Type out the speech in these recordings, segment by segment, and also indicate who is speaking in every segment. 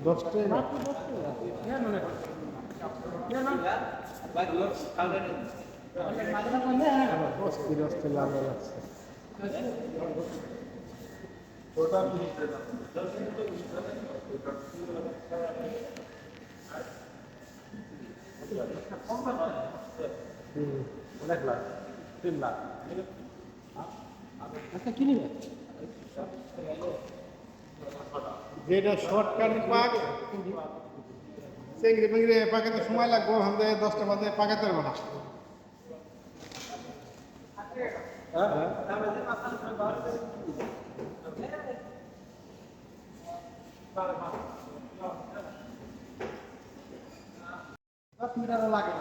Speaker 1: 10টাই না।
Speaker 2: মাত্র 10 টাকা। কেন না? কেন না? মাথাটা কোন দেয়?
Speaker 1: অস্থির অস্থির লাল লাগছে।
Speaker 2: অনেক লাখ 3 লাখ আচ্ছা কি নিবে
Speaker 1: যেটা শর্টকাট পাক চিংড়ি মিংড়ি পাকাতে সময় লাগবে আমাদের 10টা বাজে পাকাতে পারবো না।
Speaker 2: লাগে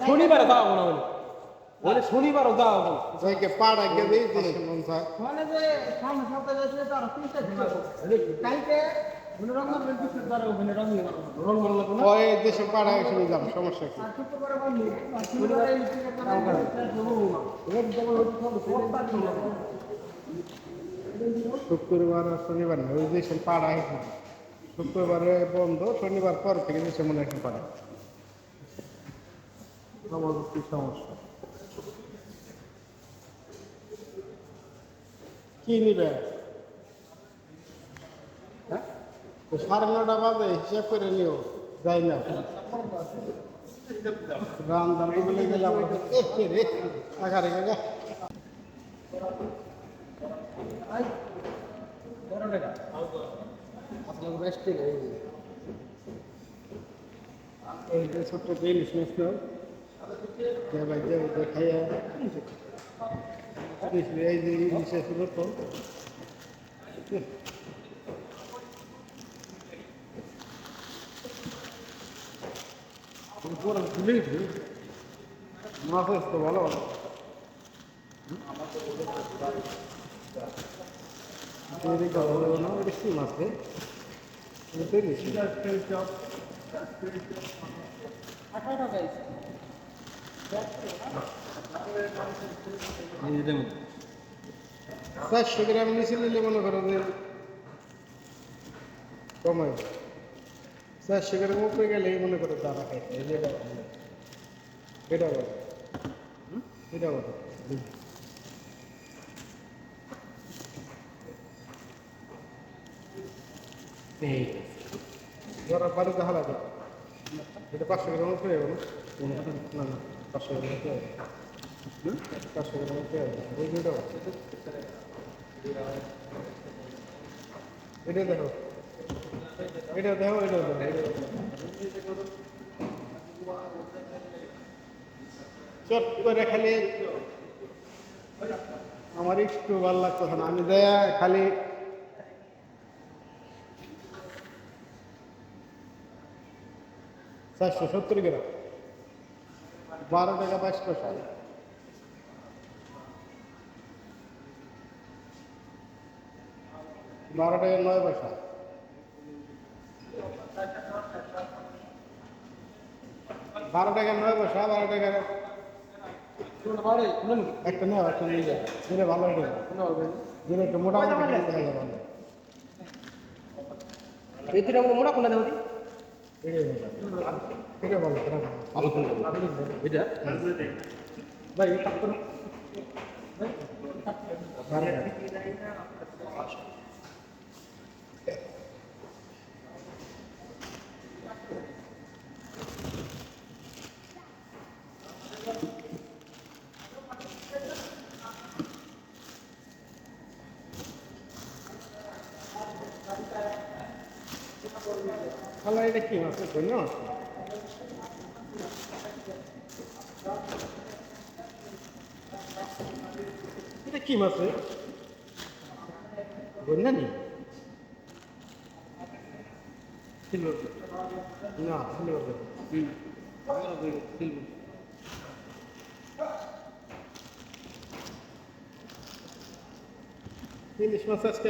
Speaker 2: শনিবার যাওয়া না বলে শনিবারও যাওয়া
Speaker 1: যাইকে পাড়া গেলেই দেশে মন চায়।
Speaker 2: মানে যে সামনে সপ্তাহে যাচ্ছে তার 3টা দিন কালকে রঙের কিছু দ্বারা ওখানে রং বললো না
Speaker 1: ওই দেশে পাড়া এসে যাম, সমস্যা কি?
Speaker 2: আর শুক্রবারে বন্ধ শনিবারে এই
Speaker 1: শুক্রবার আর শনিবার না, ওই দেশে পাড়া এসে শুক্রবারে বন্ধ, শনিবার পর থেকে দেশে মনে একটা পাড়া। আমাদের কি সমস্যা? কি নিবে? হ্যাঁ 9:30 বাজে হিসাব করে নিও, যাই না রাম দাম বলে গেলাম রে আগারে গা
Speaker 2: 12 টাকা আপনার বেস্ট
Speaker 1: এই যে ছোট্ট ইলিশ মাছ নাও, যে ভাই যে খাইয়া এই যে ইলিশে ছিল তো পুরো ভুলেই মাছ তো ভালো ভালো না, বেশি মাছ বেশি
Speaker 2: 18 টাকা
Speaker 1: 400 গ্রাম নিচে নিলে মনে করো যে কমায়, 400 গ্রাম উপরে গেলে মনে করো দাঁড়া খাইতে এটা বলো এটা বলো এটা বলো যারা বাড়িতে হালা দেয় এটা 500 গ্রাম উপরে যাবে না, না 500 গ্রাম উপরে যাবে, 500 গ্রাম উপরে যাবে ওই যেটা এটা দেখো, এটা দেখো, এটা দেখো, চট করে খালি আমার একটু ভালো লাগতো না, আমি দেয়া খালি 470 গ্রাম 12 টাকা 22 পয়সা, 12 টাকা 9 পয়সা, 12 টাকা 9 পয়সা, 12 টাকা একটা নেওয়া, একটা নিয়ে যায় যেটা ভালো হবে, যেটা একটু মোটামুটি দেখা যাবে ভালো।
Speaker 2: এটা মোটা কোনটা দেবো
Speaker 1: এটা ভালো,
Speaker 2: এটা ভাই
Speaker 1: তাহলে এটা কি মাছ? ধন্যবাদ। এটা কি মাছ? বন্যা নি না ইলিশ মাছ আজকে